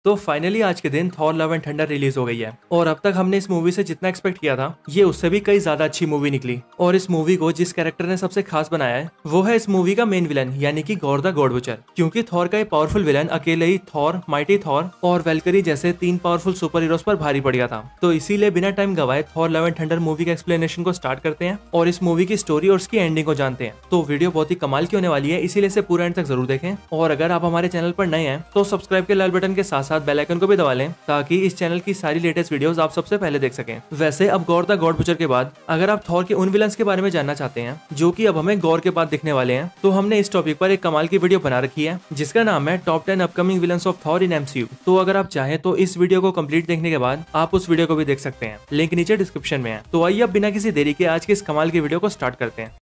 तो फाइनली आज के दिन Thor love and thunder release हो गई है और अब तक हमने इस मूवी से जितना एक्सपेक्ट किया था ये उससे भी कई ज्यादा अच्छी मूवी निकली। और इस मूवी को जिस कैरेक्टर ने सबसे खास बनाया है वो है इस मूवी का मेन विलन यानी कि गॉर द गॉड बुचर। क्योंकि थॉर का ये पावरफुल विलन अकेले ही थॉर, माइटी थॉर और वेलकरी जैसे 3 पावरफुल सुपर हीरोज पर भारी पड़ गया था। तो इसीलिए बिना टाइम गवाए Thor love and thunder movie का एक्सप्लेनेशन को स्टार्ट करते हैं और इस मूवी की स्टोरी और उसकी एंडिंग को जानते हैं। तो वीडियो बहुत ही कमाल की होने वाली है, इसीलिए इसे पूरा एंड तक जरूर देखें। और अगर आप हमारे चैनल पर नए हैं तो सब्सक्राइब के लाल बटन के साथ साथ बेल आइकन को भी दबा लें ताकि इस चैनल की सारी लेटेस्ट वीडियोस आप सबसे पहले देख सकें। वैसे अब गॉर द गॉड बुचर के बाद अगर आप थॉर के उन विलन्स के बारे में जानना चाहते हैं जो कि अब हमें गॉर के बाद दिखने वाले हैं तो हमने इस टॉपिक पर एक कमाल की वीडियो बना रखी है जिसका नाम है top 10 upcoming villains of Thor in MCU. तो अगर आप चाहें तो इस वीडियो को कंप्लीट देखने के बाद आप उस वीडियो को भी देख सकते हैं, लिंक नीचे डिस्क्रिप्शन में है। तो आइए अब बिना किसी देरी के आज के इस कमाल की वीडियो को स्टार्ट करते हैं।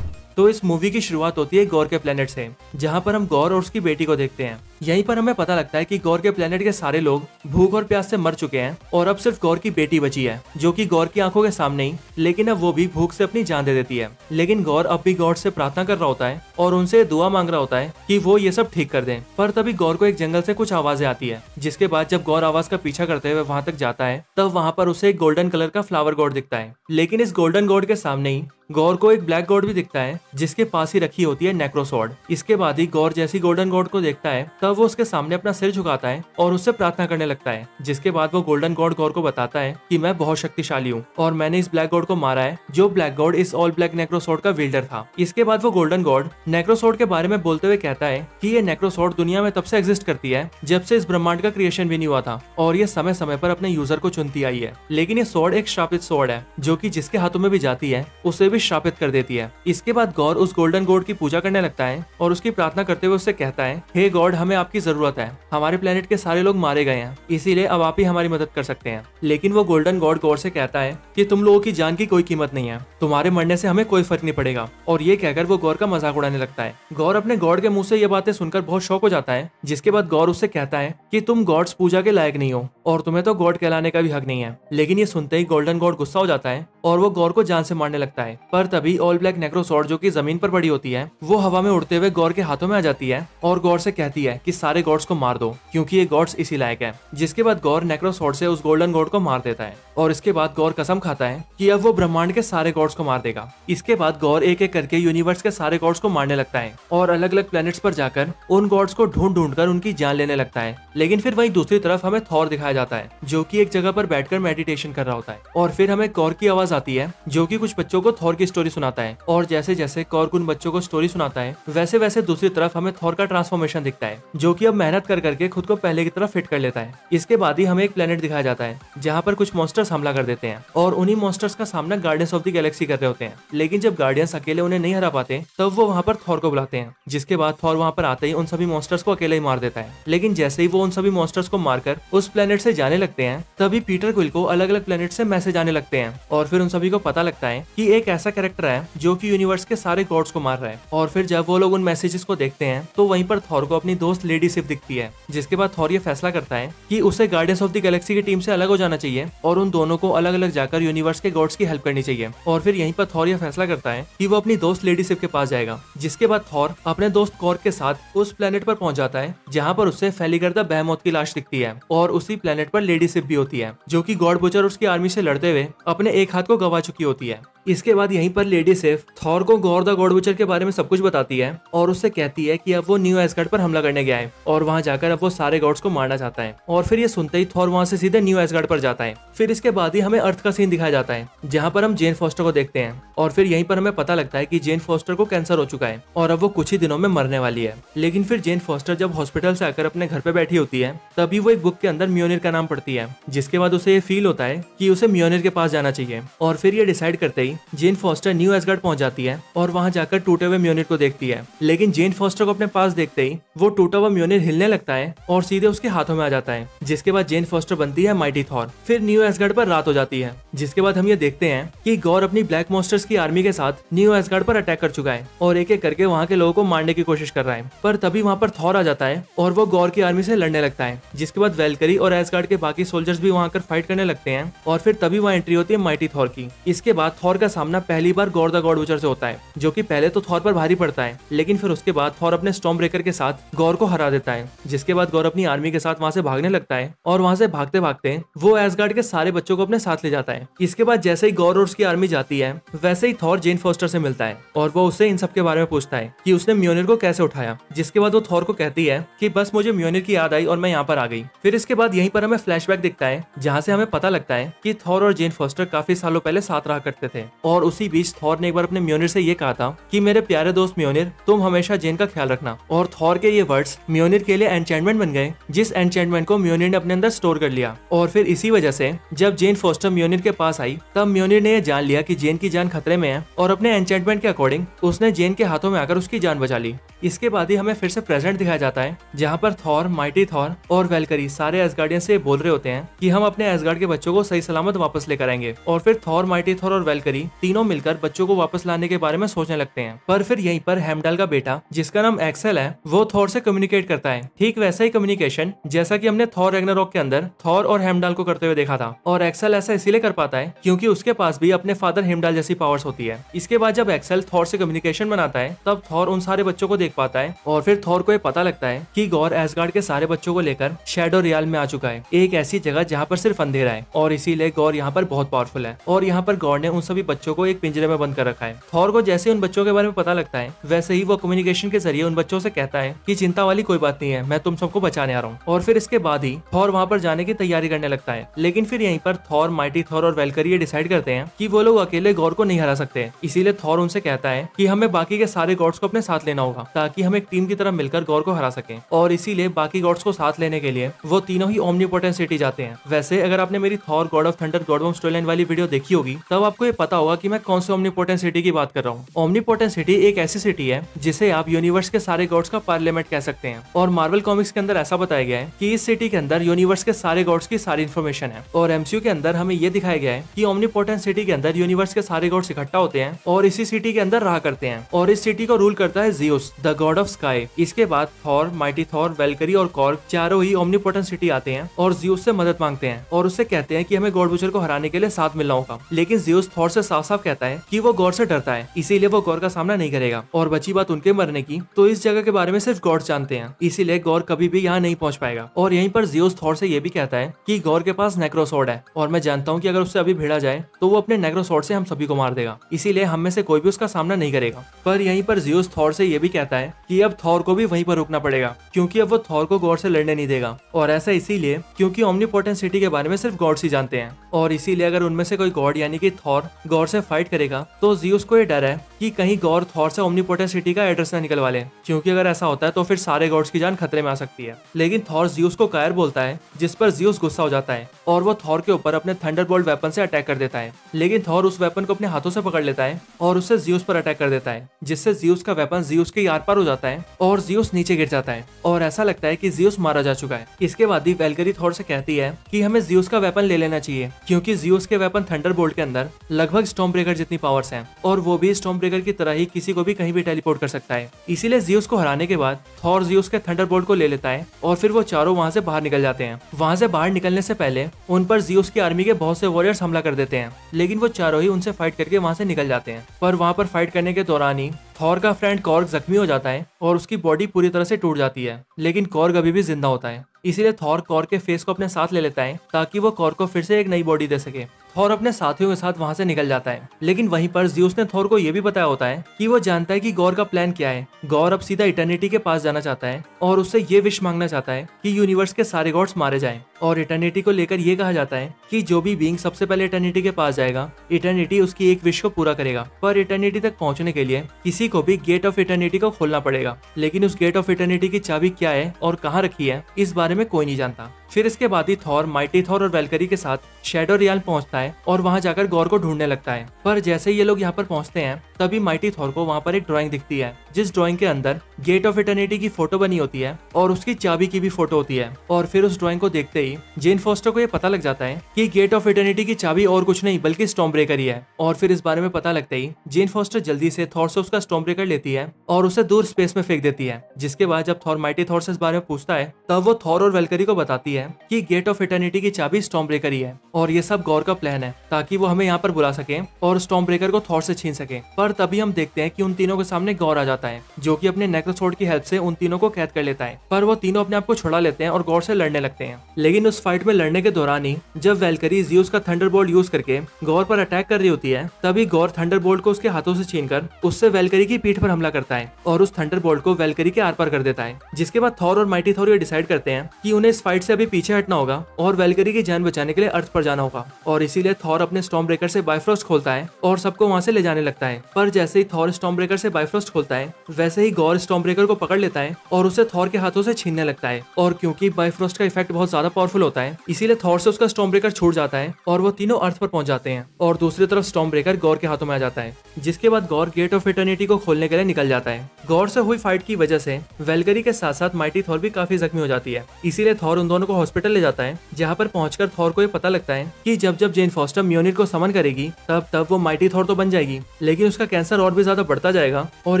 तो इस मूवी की शुरुआत होती है गॉर के प्लेनेट से, जहां पर हम गॉर और उसकी बेटी को देखते हैं। यहीं पर हमें पता लगता है कि गॉर के प्लेनेट के सारे लोग भूख और प्यास से मर चुके हैं और अब सिर्फ गॉर की बेटी बची है जो कि गॉर की आंखों के सामने ही, लेकिन अब वो भी भूख से अपनी जान दे देती है। लेकिन गॉर अब भी गॉड से प्रार्थना कर रहा होता है और उनसे दुआ मांग रहा होता है कि वो ये सब ठीक कर दें। पर तभी गॉर को एक जंगल से कुछ आवाजें आती है, जिसके बाद जब गॉर आवाज का पीछा करते हुए वहां तक जाता है तब वहां पर उसे एक गोल्डन कलर का फ्लावर गॉड दिखता है। लेकिन इस गोल्डन गॉड के सामने ही गॉर को एक ब्लैक गॉड भी दिखता है जिसके पास ही रखी होती है नेक्रोसॉर्ड। इसके बाद ही गॉर जैसी गोल्डन गॉड को देखता है तब वो उसके सामने अपना सिर झुकाता है और उससे प्रार्थना करने लगता है। जिसके बाद वो गोल्डन गॉड गॉर को बताता है कि मैं बहुत शक्तिशाली हूँ और मैंने इस ब्लैक गॉड को मारा है जो ब्लैक गॉड इस ऑल ब्लैक नेक्रोसॉर्ड का विल्डर था। इसके बाद वो गोल्डन गॉड नेक्रोसॉर्ड के बारे में बोलते हुए कहता है कि ये नेक्रोसॉर्ड दुनिया में तब से एग्जिस्ट करती है जब से इस ब्रह्मांड का क्रिएशन भी नहीं हुआ था और ये समय समय पर अपने यूजर को चुनती आई है। लेकिन ये स्वॉर्ड एक श्रापित स्वॉर्ड है जो कि जिसके हाथों में भी जाती है उसे भी श्रापित कर देती है। इसके बाद गॉर उस गोल्डन गॉड की पूजा करने लगता है और उसकी प्रार्थना करते हुए उससे कहता है, हे गॉड, हमें आपकी जरूरत है, हमारे प्लेनेट के सारे लोग मारे गए हैं, इसीलिए अब आप ही हमारी मदद कर सकते हैं। लेकिन वो गोल्डन गॉड गॉर से कहता है कि तुम लोगों की जान की कोई कीमत नहीं है, तुम्हारे मरने से हमें कोई फर्क नहीं पड़ेगा। और ये कहकर वो गॉर का मजाक उड़ाने लगता है। गॉर अपने गॉड के मुंह से ये बातें सुनकर बहुत शौक हो जाता है। जिसके बाद गॉर उससे कहता है कि तुम गॉड्स पूजा के लायक नहीं हो और तुम्हें तो गॉड कहलाने का भी हक नहीं है। लेकिन ये सुनते ही गोल्डन गॉड गुस्सा हो जाता है और वो गॉर को जान से मारने लगता है। पर तभी ऑल ब्लैक नेक्रोसॉर्ड जो कि जमीन पर पड़ी होती है वो हवा में उड़ते हुए गॉर के हाथों में आ जाती है और गॉर से कहती है कि सारे गॉड्स को मार दो क्योंकि ये गॉड्स इसी लायक है। जिसके बाद गॉर नेक्रोसॉर्ड से उस गोल्डन गॉड को मार देता है और इसके बाद गॉर कसम खाता है कि अब वो ब्रह्मांड के सारे गॉड्स को मार देगा। इसके बाद गॉर एक एक करके यूनिवर्स के सारे गॉड्स को मारने लगता है और अलग अलग प्लैनेट्स पर जाकर उन गॉड्स को ढूंढ ढूंढ कर उनकी जान लेने लगता है। लेकिन फिर वहीं दूसरी तरफ हमें थॉर दिखाया जाता है जो कि एक जगह पर बैठकर मेडिटेशन कर रहा होता है। और फिर हमें गॉर की आवाज आती है जो कि कुछ बच्चों को थॉर की स्टोरी सुनाता है। और जैसे जैसे गॉर उन बच्चों को स्टोरी सुनाता है वैसे वैसे दूसरी तरफ हमें थॉर का ट्रांसफॉर्मेशन दिखता है जो कि अब मेहनत कर करके खुद को पहले की तरफ फिट कर लेता है। इसके बाद ही हमें एक प्लेनेट दिखाया जाता है जहाँ पर कुछ मॉन्स्टर्स हमला कर देते हैं और उन्हीं मॉन्स्टर्स का सामना गार्डियंस ऑफ द गैलेक्सी कर रहे होते हैं। लेकिन जब गार्डियंस अकेले उन्हें नहीं हरा पाते तब वो वहाँ पर थॉर को बुलाते हैं। जिसके बाद थॉर वहाँ पर आते ही उन सभी मॉन्स्टर्स को अकेले ही मार देता है। लेकिन जैसे ही वो उन सभी मॉन्स्टर्स को मारकर उस प्लेनेट से जाने लगते हैं तभी पीटर क्विल को अलग अलग प्लेनेट से मैसेज आने लगते हैं और फिर उन सभी को पता लगता है कि एक ऐसा कैरेक्टर है जो कि यूनिवर्स के सारे गॉड्स को मार रहा है। और फिर जब वो लोग उन मैसेजेस को देखते हैं तो वहीं पर थॉर को अपनी दोस्त लेडी सिफ दिखती है। जिसके बाद थॉर ये फैसला करता है कि उसे गार्डियंस ऑफ द गैलेक्सी की टीम से अलग हो जाना चाहिए और उन दोनों को अलग अलग जाकर यूनिवर्स के गॉड्स की हेल्प करनी चाहिए। और फिर यहीं पर थॉर ये फैसला करता है कि वो अपनी दोस्त लेडी सिफ के पास जाएगा। जिसके बाद थॉर अपने दोस्त कॉर्क के साथ उस प्लेनेट पर पहुंच जाता है जहां पर उसे फेलिगर द बेहेमोथ की लाश दिखती है और उसी प्लेनेट पर लेडी सिफ भी होती है जो कि गॉड बुचर और उसकी आर्मी से लड़ते हुए अपने एक हाथ को गवा चुकी होती है। इसके बाद यहीं पर लेडी सिफ थॉर को गॉर द गॉड बुचर के बारे में सब कुछ बताती है और उससे कहती है कि अब वो न्यू एस्गार्ड पर हमला करने गया है और वहां जाकर अब वो सारे गॉड्स को मारना चाहता है। और फिर ये सुनते ही थॉर वहां से सीधे न्यू एस्गार्ड पर जाता है। फिर इसके बाद ही हमें अर्थ का सीन दिखाया जाता है जहां पर हम जेन फॉस्टर को देखते हैं और फिर यहीं पर हमें पता लगता है कि जेन फॉस्टर को कैंसर हो चुका है और अब वो कुछ ही दिनों में मरने वाली है। लेकिन फिर जेन फॉस्टर जब हॉस्पिटल से आकर अपने घर पे बैठी होती है तभी वो एक बुक के अंदर म्योनिर का नाम पढ़ती है। जिसके बाद उसे ये फील होता है कि उसे म्योनिर के पास जाना चाहिए और फिर ये डिसाइड करते ही जेन फॉस्टर न्यू एसगार्ड पहुंच जाती है और वहां जाकर टूटे हुए म्योनिर को देखती है। लेकिन जेन फॉस्टर को अपने पास देखते ही वो टूटा हुआ म्योनिर हिलने लगता है और सीधे उसके हाथों में आ जाता है, जिसके बाद जेन फॉस्टर बनती है माइटी थॉर। फिर न्यू एसगार्ड पर रात हो जाती है, जिसके बाद हम ये देखते हैं कि गॉर अपनी ब्लैक मॉन्स्टर्स की आर्मी के साथ न्यू एसगार्ड पर अटैक कर चुका है और एक एक करके वहाँ के लोगों को मारने की कोशिश कर रहा है। पर तभी वहाँ पर थॉर आ जाता है और वो गॉर की आर्मी से लड़ने लगता है, जिसके बाद वेलकरी और एसगार्ड के बाकी सोल्जर्स भी वहाँ आकर फाइट करने लगते हैं और फिर तभी वहाँ एंट्री होती है माइटी थॉर की। इसके बाद थॉर का सामना पहली बार गॉर द गॉड बुचर से होता है, जो कि पहले तो थॉर पर भारी पड़ता है, लेकिन फिर उसके बाद थॉर अपने स्टॉर्म ब्रेकर के साथ गॉर को हरा देता है। जिसके बाद गॉर अपनी आर्मी के साथ वहाँ से भागने लगता है और वहाँ से भागते भागते वो एसगार्ड के सारे बच्चों को अपने साथ ले जाता है। इसके बाद जैसे ही गॉर और उसकी आर्मी जाती है, वैसे ही थॉर जेन फॉस्टर से मिलता है और वो उससे इन सब के बारे में पूछता है कि उसने म्योनिर को कैसे उठाया। जिसके बाद वो थॉर को कहती है कि बस मुझे म्योनिर की याद आई और मैं यहाँ पर आ गई। फिर इसके बाद यहीं पर हमें फ्लैशबैक दिखता है, जहाँ से हमें पता लगता है कि थॉर और जेन फॉस्टर काफी सालों पहले साथ रहा करते थे और उसी बीच थॉर ने एक बार अपने म्योनिर से ये कहा था कि मेरे प्यारे दोस्त म्योनिर, तुम हमेशा जेन का ख्याल रखना। और थॉर के ये वर्ड्स म्योनिर के लिए एन्चेंटमेंट बन गए, जिस एन्चेंटमेंट को म्योनिर ने अपने अंदर स्टोर कर लिया। और फिर इसी वजह से जब जेन फॉस्टर म्योनिर के पास आई, तब म्योनिर ने यह जान लिया कि जेन की जान खतरे में है और अपने एन्चेंटमेंट के अकॉर्डिंग उसने जेन के हाथों में आकर उसकी जान बचा ली। इसके बाद ही हमें फिर से प्रेजेंट दिखाया जाता है, जहाँ पर थॉर, माइटी थॉर और वेलकरी सारे एसगार्डियन से बोल रहे होते हैं कि हम अपने एसगार्ड के बच्चों को सही सलामत वापस लेकर आएंगे। और फिर थॉर, माइटी थॉर और वेलकरी तीनों मिलकर बच्चों को वापस लाने के बारे में सोचने लगते हैं। पर फिर यहीं पर हेमडाल का बेटा, जिसका नाम एक्सेल है, वो थॉर से कम्युनिकेट करता है। ठीक वैसा ही कम्युनिकेशन जैसा कि हमने थॉर रैग्नारोक के अंदर थॉर और हेमडाल को करते हुए देखा था। और एक्सेल ऐसा इसीलिए कर पाता है क्योंकि उसके पास भी अपने फादर हेमडाल जैसी पावर्स होती है। इसके बाद जब एक्सेल थॉर से कम्युनिकेशन बनाता है, तब थॉर उन सारे बच्चों को देख पाता है और फिर थॉर को ये पता लगता है कि गॉर एसगार्ड के सारे बच्चों को लेकर शैडो रियल में आ चुका है, एक ऐसी जगह जहाँ पर सिर्फ अंधेरा है और इसीलिए गॉर यहाँ पर बहुत पावरफुल है। और यहाँ पर गॉर ने उन सभी बच्चों को एक पिंजरे में बंद कर रखा है। थॉर को जैसे उन बच्चों के बारे में पता लगता है, वैसे ही वो कम्युनिकेशन के जरिए उन बच्चों से कहता है कि चिंता वाली कोई बात नहीं है, मैं तुम सबको बचाने आ रहा हूँ। और फिर इसके बाद ही थॉर वहाँ पर जाने की तैयारी करने लगता है। लेकिन फिर यहीं पर थॉर, माइटी थॉर और वेलकरी ये डिसाइड करते हैं कि वो लोग अकेले गॉर को नहीं हरा सकते। इसीलिए थॉर उनसे कहता है कि हमें बाकी के सारे गॉड्स को अपने साथ लेना होगा, ताकि हम एक टीम की तरह मिलकर गॉर को हरा सकें। और इसीलिए बाकी गॉड्स को साथ लेने के लिए वो तीनों ही ओमनीपोटेंट सिटी जाते हैं। वैसे अगर आपने मेरी Thor, god of thunder, God of storyline वाली वीडियो देखी होगी, तब आपको ये पता होगा कि मैं कौन से ओमनीपोटेंट सिटी की बात कर रहा हूँ। ओमनीपोटेंट सिटी एक ऐसी सिटी है जिसे आप यूनिवर्स के सारे गॉड्स का पार्लियामेंट कह सकते हैं। और मार्वल कॉमिक्स के अंदर ऐसा बताया गया है कि इस सिटी के अंदर यूनिवर्स के सारे गॉड्स की सारी इन्फॉर्मेशन है। और एमसीयू के अंदर हमें ये दिखाया गया है कि ओमनीपोटेंट सिटी के अंदर यूनिवर्स के सारे गॉड्स इकट्ठा होते हैं और इसी सिटी के अंदर रहा करते हैं। और इस सिटी को रूल करता है ज़ियुस, द गॉड ऑफ स्काई। इसके बाद थॉर, माइटी थॉर, वेलकरी और कॉर्ग चारों ही ओमनीपोटेंट सिटी आते हैं और ज़ियुस से मदद मांगते हैं और उससे कहते हैं कि हमें गॉड बुचर को हराने के लिए साथ मिलना होगा। लेकिन ज़ियुस थॉर से साफ साफ कहता है कि वो गॉड से डरता है, इसीलिए वो गॉड का सामना नहीं करेगा। और बची बात उनके मरने की, तो इस जगह के बारे में सिर्फ गॉड जानते हैं, इसीलिए गॉड कभी भी यहाँ नहीं पहुंच पाएगा। और यहीं पर ज़ियुस थॉर से ये भी कहता है कि गॉड के पास नेक्रोसॉर्ड है और मैं जानता हूँ कि अगर उससे अभी भिड़ा जाए तो वो अपने नेक्रोसॉर्ड से हम सभी को मार देगा, इसीलिए हम में से कोई भी उसका सामना नहीं करेगा। पर यहीं पर ज़ियुस थॉर से ये भी कहता है कि अब थॉर को भी वहीं पर रुकना पड़ेगा, क्योंकि अब वो थॉर को गॉड से लड़ने नहीं देगा। और ऐसा इसीलिए क्योंकि ओमनीपोटेंट सिटी के बारे में सिर्फ गॉड्स ही जानते हैं और इसीलिए अगर उनमें से कोई गॉड यानी कि थॉर गॉड से फाइट करेगा, तो ज़ियुस को ये डर है कि कहीं गॉड थॉर से ओमनीपोटेंट सिटी का एड्रेस ना निकलवा ले, क्योंकि अगर ऐसा होता है तो फिर सारे गॉड्स की जान खतरे में आ सकती है। लेकिन थॉर ज़ियुस को कायर बोलता है, जिस पर ज़ियुस गुस्सा हो जाता है और वो थॉर के ऊपर अपने थंडरबोल्ट वेपन से अटैक कर देता है। लेकिन थॉर उस वेपन को अपने हाथों से पकड़ लेता है और उससे ज़ियुस पर अटैक कर देता है, जिससे ज़ियुस का वेपन ज़ियुस के आर पार हो जाता है और ज़ियुस नीचे गिर जाता है और ऐसा लगता है कि ज़ियुस मारा जा चुका है। इसके बाद ही वेलकरी थॉर से कहती है कि हमें ज़ियुस का वेपन ले लेना चाहिए, क्योंकि ज़ियुस के वेपन थंडरबोल्ट के अंदर लगभग स्टॉर्म ब्रेकर जितनी पावर्स हैं और वो भी स्टॉर्म ब्रेकर की तरह ही किसी को भी कहीं भी टेलीपोर्ट कर सकता है। इसीलिए ज़ियुस को हराने के बाद थॉर ज़ियुस के थंडरबोल्ट को ले लेता है और फिर वो चारों वहां से बाहर निकल जाते हैं। वहां से बाहर निकलने से पहले उन पर ज़ियुस की आर्मी के बहुत से वॉरियर्स हमला कर देते हैं, लेकिन वो चारों ही उनसे फाइट करके वहां से निकल जाते हैं। पर वहां पर फाइट करने के दौरान ही थॉर का फ्रेंड कॉर्ग जख्मी हो जाता है और उसकी बॉडी पूरी तरह से टूट जाती है, लेकिन कॉर्ग अभी भी जिंदा होता है। इसीलिए थॉर कॉर्ग के फेस को अपने साथ ले लेता है ताकि वो कॉर्ग को फिर से एक नई बॉडी दे सके। थॉर अपने साथियों के साथ वहां से निकल जाता है, लेकिन वहीं पर ज़ियुस ने थॉर को यह भी बताया होता है कि वो जानता है कि गॉर का प्लान क्या है। गॉर अब सीधा इटर्निटी के पास जाना चाहता है और उससे ये विश मांगना चाहता है कि यूनिवर्स के सारे गॉड्स मारे जाएं। और इटर्निटी को लेकर ये कहा जाता है कि जो भी बीइंग सबसे पहले इटर्निटी के पास जाएगा, इटर्निटी उसकी एक विश को पूरा करेगा। पर इटर्निटी तक पहुंचने के लिए किसी को भी गेट ऑफ इटर्निटी को खोलना पड़ेगा, लेकिन उस गेट ऑफ इटर्निटी की चाबी क्या है और कहाँ रखी है, इस बारे में कोई नहीं जानता। फिर इसके बाद ही थॉर माइटी थॉर और वेलकरी के साथ शैडो रियाल पहुंचता है और वहां जाकर गॉर को ढूंढने लगता है। पर जैसे ही ये लोग यहाँ पर पहुंचते हैं तभी माइटी थॉर को वहां पर एक ड्राइंग दिखती है, जिस ड्राइंग के अंदर गेट ऑफ इटर्निटी की फोटो बनी होती है और उसकी चाबी की भी फोटो होती है। और फिर उस ड्राइंग को देखते ही जेन फॉस्टर को ये पता लग जाता है कि गेट ऑफ इटर्निटी की चाबी और कुछ नहीं बल्कि स्टॉर्म ब्रेकर ही है। और फिर इस बारे में पता लगते ही जेन फॉस्टर जल्दी से थॉर से उसका स्टॉर्म ब्रेकर लेती है और उसे दूर स्पेस में फेंक देती है। जिसके बाद जब थॉर माइटी थॉर से इस बारे में पूछता है तब वो थॉर और वेलकरी को बताती है कि गेट ऑफ इटर्निटी की चाबी स्टॉर्म ब्रेकर ही है और ये सब गॉर का प्लान है ताकि वो हमें यहाँ पर बुला सके और स्टॉर्म ब्रेकर को थॉर से छीन सके। पर तभी हम देखते हैं कि उन तीनों के सामने गॉर आ जाता है जो कि अपने नेक्रोसॉर्ड की हेल्प से उन तीनों को कैद कर लेता है। पर वो तीनों अपने आप को छुड़ा लेते हैं और गॉर से लड़ने लगते हैं। लेकिन उस फाइट में लड़ने के दौरान ही जब वेलकरी ज़्यूस का थंडरबोल्ट यूज करके गॉर पर अटैक कर रही होती है तभी गॉर थंडरबोल्ट को उसके हाथों से छीनकर उससे वेलकरी की पीठ पर हमला करता है और उस थंडरबोल्ट को वेलकरी के आर पार कर देता है। जिसके बाद थॉर और माइटी थॉर ये डिसाइड करते हैं कि उन्हें इस फाइट से अभी पीछे हटना होगा और वेलकरी की जान बचाने के लिए अर्थ पर जाना होगा। और इसीलिए थॉर अपने स्टॉर्म ब्रेकर से बाइफ्रोस्ट खोलता है और सबको वहां से ले जाने लगता है। पर जैसे ही थॉर स्टॉर्म ब्रेकर से बाइफ्रोस्ट खोलता है वैसे ही गॉर स्टॉर्म ब्रेकर को पकड़ लेता है और उसे थॉर के हाथों से छीनने लगता है। और क्योंकि बाइफ्रोस्ट का इफेक्ट बहुत ज्यादा पावरफुल होता है इसीलिए थॉर से उसका स्टॉर्म ब्रेकर छूट जाता है और वो तीनों अर्थ पर पहुंच जाते हैं और दूसरी तरफ स्टॉर्म ब्रेकर गॉर के हाथों में आ जाता है। जिसके बाद गॉर गेट ऑफ इटर्निटी को खोलने के लिए निकल जाता है। गॉर से हुई फाइट की वजह से वेलकरी के साथ साथ माइटी थॉर भी काफी जख्मी हो जाती है। इसीलिए थॉर उन दोनों को हॉस्पिटल ले जाता है जहाँ पर पहुंचकर थॉर को ये पता लगता है कि जब जब जेन फॉस्टर म्योनिर को समन करेगी तब वो माइटी थॉर तो बन जाएगी लेकिन उसका कैंसर और भी ज्यादा बढ़ता जाएगा और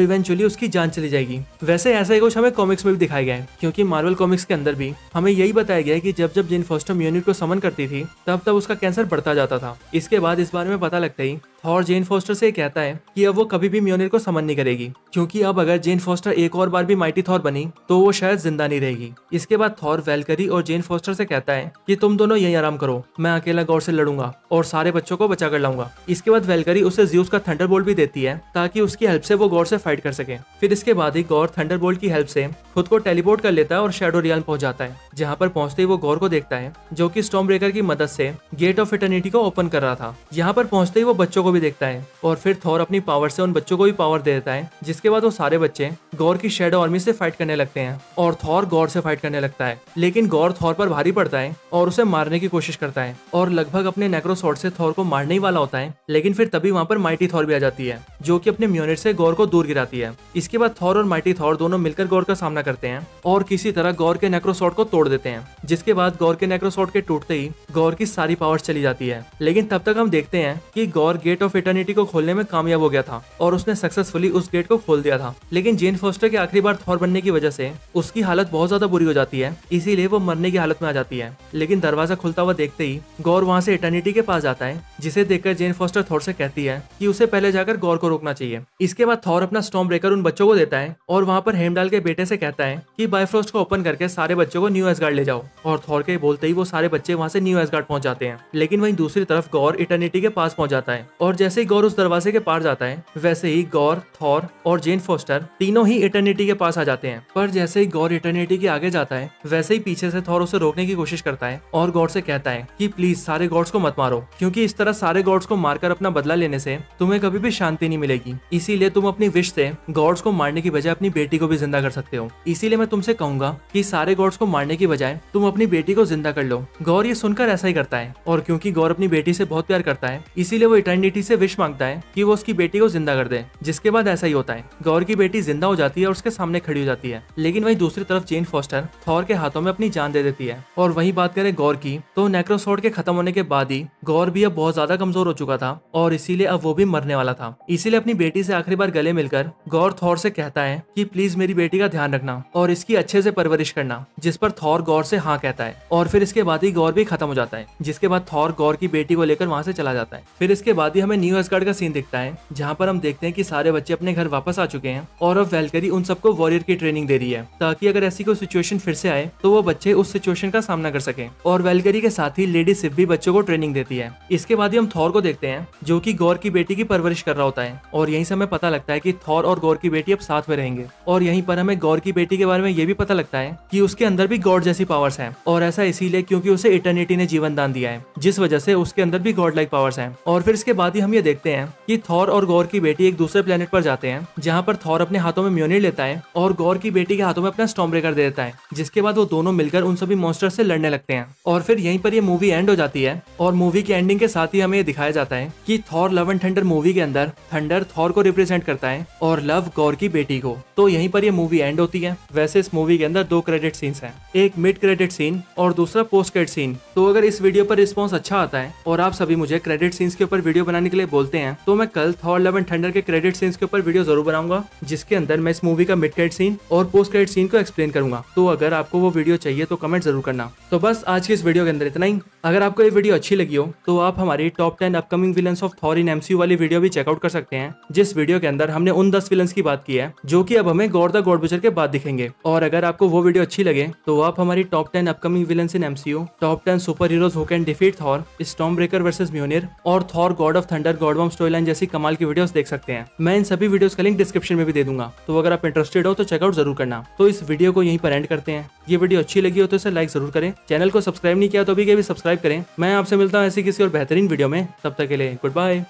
इवेंचुअली उसकी जान चली जाएगी। वैसे ऐसा ही कुछ हमें कॉमिक्स में भी दिखाया गया है क्योंकि मार्वल कॉमिक्स के अंदर भी हमें यही बताया गया है कि जब जब जेन फॉस्टर म्योनिर को समन करती थी तब उसका कैंसर बढ़ता जाता था। इसके बाद इस बारे में पता लगता ही थॉर जेन फॉस्टर से कहता है कि अब वो कभी भी म्योनिर को समन नहीं करेगी क्योंकि अब अगर जेन फॉस्टर एक और बार भी माइटी थॉर बनी तो वो शायद जिंदा नहीं रहेगी। इसके बाद थॉर वेलकरी और जेन फॉस्टर से कहता है कि तुम दोनों यहीं आराम करो, मैं अकेला गॉर से लड़ूंगा और सारे बच्चों को बचा कर लाऊंगा। इसके बाद वेलकरी उसे ज़्यूस का थंडरबोल्ट भी देती है ताकि उसकी हेल्प से वो गॉर से फाइट कर सके। फिर इसके बाद ही गॉर थंडरबोल्ट की हेल्प से खुद को टेलीपोर्ट कर लेता है और शैडो रियाल पहुंच जाता है जहाँ पर पहुंचते ही वो गॉर को देखता है जो कि स्टॉर्म ब्रेकर की मदद से गेट ऑफ इटर्निटी को ओपन कर रहा था। यहाँ पर पहुंचते ही वो बच्चों को भी देखता है और फिर थॉर अपनी पावर से उन बच्चों को भी पावर दे देता है। जिसके बाद वो सारे बच्चे गॉर की शैडो आर्मी से फाइट करने लगते हैं और थॉर गॉर से फाइट करने लगता है। लेकिन गॉर थॉर पर भारी पड़ता है और उसे मारने की कोशिश करता है और लगभग अपने नेक्रोसॉर्ड से थॉर को मारने ही वाला होता है। लेकिन फिर तभी वहाँ पर माइटी थॉर भी आ जाती है जो कि अपने म्योनिर से गॉर को दूर गिराती है। इसके बाद थॉर और माइटी थॉर दोनों मिलकर गॉर का सामना करते हैं और किसी तरह गॉर के नेक्रोसॉर्ड को तोड़ देते हैं। जिसके बाद गॉर के नेक्रोसॉर्ड के टूटते ही गॉर की सारी पावर्स चली जाती है। लेकिन तब तक हम देखते हैं कि गॉर गेट ऑफ इटर्निटी को खोलने में कामयाब हो गया था और उसने सक्सेसफुली उस गेट को खोल दिया था। लेकिन जेन फॉस्टर के आखिरी बार थॉर बनने की वजह से उसकी हालत बहुत ज्यादा बुरी हो जाती है, इसीलिए वो मरने की हालत में आ जाती है। लेकिन दरवाजा खुलता हुआ देखते ही गॉर वहां से इटर्निटी के पास जाता है जिसे देखकर जेन फॉस्टर थॉर से कहती है कि उसे पहले जाकर गॉर को रोकना चाहिए। इसके बाद थॉर अपना स्टॉर्म ब्रेकर उन बच्चों को देता है और वहां पर हेमडाल के बेटे से कहता है कि बाइफ्रोस्ट को ओपन करके सारे बच्चों को न्यू एसगार्ड ले जाओ। और थॉर के बोलते ही वो सारे बच्चे वहां से न्यू एसगार्ड पहुंच जाते हैं। लेकिन वहीं दूसरी तरफ गॉर इटर्निटी के पास पहुंच जाता है और जैसे ही गॉर उस दरवाजे के पार जाता है वैसे ही गॉर, थॉर और जेन फॉस्टर तीनों ही इटर्निटी के पास आ जाते हैं। पर जैसे ही गॉर इटर्निटी के आगे जाता है वैसे ही पीछे से थॉर उसे रोकने की कोशिश करता है और गॉड से कहता है कि प्लीज सारे गॉड्स को मत मारो क्योंकि इस तरह सारे गॉड्स को मारकर अपना बदला लेने से तुम्हें कभी भी शांति नहीं मिलेगी। इसीलिए तुम अपनी विश से गॉड्स को मारने की बजाय अपनी बेटी को भी जिंदा कर सकते हो। इसीलिए मैं तुमसे कहूंगा कि सारे गॉड्स को मारने की बजाय तुम अपनी बेटी को जिंदा कर लो। गौर ये सुनकर ऐसा ही करता है और क्योंकि गौर अपनी बेटी से बहुत प्यार करता है इसीलिए वो इटर्निटी से विश मांगता है कि वो उसकी बेटी को जिंदा कर दे। जिसके बाद ऐसा ही होता है, गौर की बेटी जिंदा हो जाती है और उसके सामने खड़ी हो जाती है। लेकिन वहीं दूसरी तरफ जेन फॉस्टर थॉर के हाथों में अपनी जान दे देती है। और वहीं बात करें गौर की तो नेक्रोसॉर्ड के खत्म होने के बाद ही गौर भी अब बहुत ज्यादा कमजोर हो चुका था और इसीलिए अब वो भी मरने वाला था। इसीलिए अपनी बेटी से आखिरी बार गले मिलकर गौर थॉर से कहता है कि प्लीज मेरी बेटी का ध्यान रखना और इसकी अच्छे से परवरिश करना। जिस पर थॉर गौर से हाँ कहता है और फिर इसके बाद ही गौर भी खत्म हो जाता है। जिसके बाद थॉर गौर की बेटी को लेकर वहां से चला जाता है। फिर इसके बाद ही हमें न्यू एसगार्ड का सीन दिखता है जहाँ पर हम देखते हैं कि सारे बच्चे अपने घर वापस आ चुके हैं और अब वेलकरी उन सबको वॉरियर की ट्रेनिंग दे रही है ताकि अगर ऐसी कोई सिचुएशन फिर से आए तो वो बच्चे उस सिचुएशन का सामना कर सके। और वेलकरी के साथ ही लेडी सिव भी बच्चों को ट्रेनिंग देती है। इसके बाद ही हम थॉर को देखते हैं जो कि गौर की बेटी की परवरिश कर रहा होता है और यहीं से हमें पता लगता है कि थॉर और गौर की बेटी अब साथ में रहेंगे। और यहीं पर हमें गौर की बेटी के बारे में ये भी पता लगता है कि उसके अंदर भी गॉड जैसी पावर्स हैं और ऐसा इसीलिए क्योंकि उसे इटर्निटी ने जीवन दान दिया है जिस वजह से उसके अंदर भी गॉड लाइक पावर्स हैं। और फिर इसके बाद ही हम ये देखते हैं कि थॉर और गॉर की बेटी एक दूसरे प्लेनेट पर जाते हैं, जहाँ पर थॉर अपने हाथों में म्योनिर लेता है और गॉर की बेटी के हाथों में अपना स्टॉर्म ब्रेकर दे देता है, जिसके बाद वो दोनों मिलकर उन सभी मॉन्स्टर से लड़ने लगते हैं। और फिर यहीं पर ये मूवी एंड हो जाती है और मूवी की एंडिंग के साथ ही हमें ये दिखाया जाता है कि Thor love and thunder movie के अंदर थंडर थॉर को रिप्रेजेंट करता है और लव गॉर की बेटी को। तो यहीं पर ये मूवी एंड होती है। वैसे इस मूवी के अंदर 2 क्रेडिट सीन्स हैं, एक मिड क्रेडिट सीन और दूसरा पोस्ट क्रेडिट सीन। तो अगर इस वीडियो पर रिस्पॉन्स अच्छा आता है और आप सभी मुझे क्रेडिट सीन्स के ऊपर वीडियो बनाने के लिए बोलते हैं, तो मैं कल थॉर लव एंड थंडर के क्रेडिट सीन्स के ऊपर वीडियो जरूर बनाऊंगा, जिसके अंदर मैं इस मूवी का मिड क्रेडिट सीन और पोस्ट क्रेडिट सीन को एक्सप्लेन करूंगा। तो अगर आपको वो वीडियो चाहिए तो कमेंट जरूर करना। तो बस आज की इस वीडियो के अंदर इतना ही। अगर आपको ये वीडियो अच्छी लगी हो तो आप हमारी top 10 upcoming villains of Thor in MCU वाली वीडियो भी चेकआउट कर सकते हैं, जिस वीडियो के अंदर हमने उन 10 विलन्स की बात की है जो कि अब हमें गॉर द गॉड बचर के बाद दिखेंगे। और अगर आपको वो वीडियो अच्छी लगे तो आप हमारी top 10 upcoming villains in MCU, top 10 super heroes who can defeat Thor, Stormbreaker versus म्योनिर और Thor god of thunder god bomb story line जैसी कमाल की वीडियोस देख सकते हैं। मैं इन सभी वीडियोस का लिंक डिस्क्रिप्शन में भी दे दूंगा, तो अगर आप इंटरेस्टेड हो तो चेकआउट जरूर करना। तो इस वीडियो को यहीं पर एंड करते हैं। ये वीडियो अच्छी लगी हो तो इसे लाइक जरूर करें, चैनल को सब्सक्राइब नहीं किया तो भी सब्सक्राइब करें। मैं आपसे मिलता हूँ ऐसी किसी और बेहतरीन वीडियो में, तब तक के लिए गुड बाय।